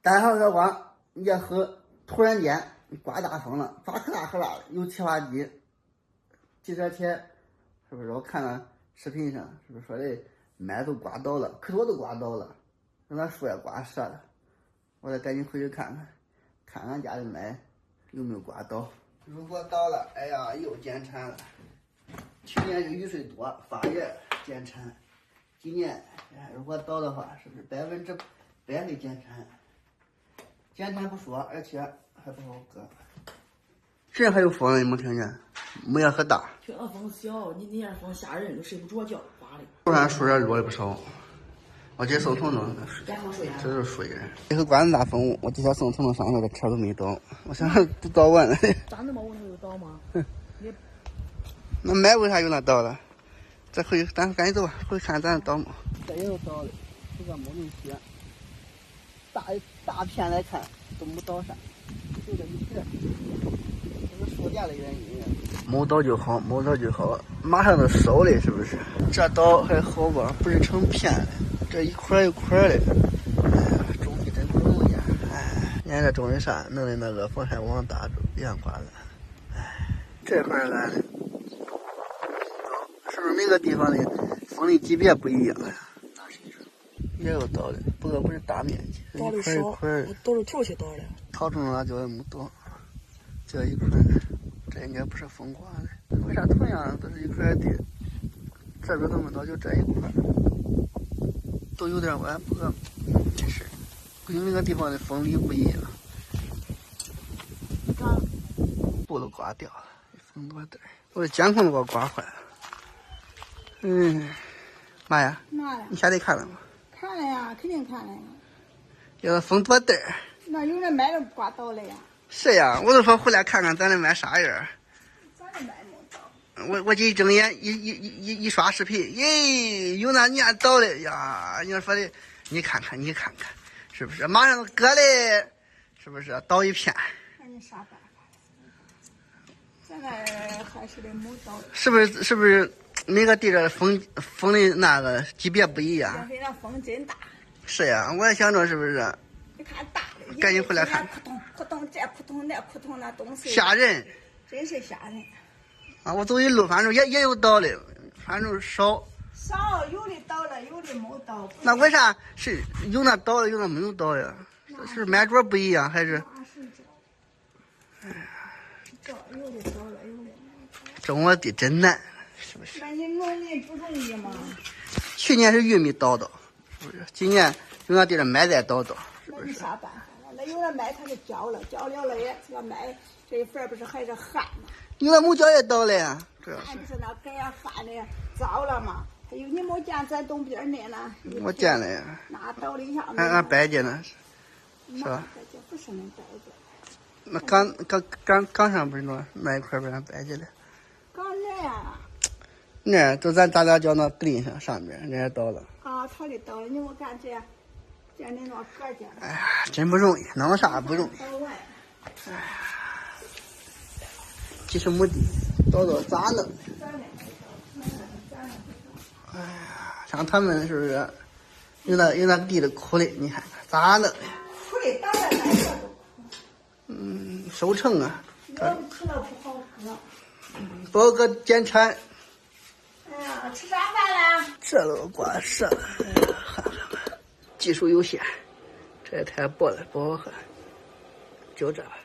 单号月光也和突然间刮大风了，刮可大可大的，有汽发机。记者前是不是我看了视频上，是不是说的麦都刮倒了，可多都刮倒了，让那树也刮折了。我得赶紧回去看看，看俺家的麦有没有刮倒。如果倒了，哎呀，又减产了。去年这雨水多，发芽减产。今年如果倒的话，是不是100%会减产？减产不说，而且还不好割。这还有风，你没听见？没也很大。听着风小，你那点风吓人，都睡不着觉，刮的。突然树叶落了不少。我今送彤彤，这就是树叶。这个刮那大风，我今天送彤彤上学，这车都没倒。我想都倒完了。咋那么晚有倒吗？那麦为啥有那倒了？这回咱赶紧走吧，回去看咱倒没。这也有倒的，这个没能歇。大片来看都没倒上，就这一片。这是树架的原因。没倒就好，没倒就好，马上都烧了，是不是？这倒还好吧，不是成片的，这一块一块的。哎呀，种地真不容易啊！哎，人家这种的啥，弄的那个风还往大连刮了。哎，这块来了。是不是每个地方的风力级别不一样呀？也有倒的，不过不是大面积，倒的少，倒着头去倒的。桃中辣椒也没倒，这一块，这应该不是风刮的。为啥同样都是一块地，这边都没倒，就这一块，都有点晚，不过真是，估计每个地方的风力不一样。布都刮掉了，风多点，我的监控都给我刮坏了。妈呀！嘛呀？你下地看了吗？看了呀，肯定看了呀。有风多大儿？那有的麦都刮倒了呀。是呀，我都说回来看看咱的麦啥样。咱的麦没倒。我这一睁眼一刷视频，耶，有那年倒的呀！你说的，你看看，是不是？马上割嘞，是不是？倒一片。那你啥办法？现在还是得没倒。是不是？每个地这风的那个级别不一样。这那风真大。是呀，我也想着是不是？你看大的，赶紧回来看。扑通扑通，这扑通那扑通，那东西吓人。真是吓人。啊，我走一路，反正也有倒的，反正少。少，有的倒了，有的没倒。那为啥是有那倒的，有那没有倒呀？是麦桌不一样还是？那是这。哎呀，这有的倒了，有的没倒。种我地真难。是不是？那你农民不容易吗？去年是玉米倒倒，是不是？今年有那地儿麦再倒倒，是不是？那你啥办法了？那有的麦它是焦了了也，这个麦这一份不是还是旱吗？有的木脚也倒了呀，主要是。就是那根呀旱的糟了嘛。还有你没见咱东边那呢？我见了呀。那倒了一下。俺白家呢，是吧？不是恁白家。那岗上不是那一块被俺白家了。岗那呀。那都咱大叫那墩上边，人家倒了。啊，他给倒了，你我看这那那个家。哎呀，真不容易，弄啥不容易。哎呀，几十亩地，倒咋弄？哎呀，像他们是不是有那地的苦的？你看看咋弄？苦的当然来这都。收成啊。要不吃了不好喝。不好搁减产。哎呀，吃啥饭了？这都刮折了，哎呀，看看，技术有限，这也太薄了，不好喝，就这吧。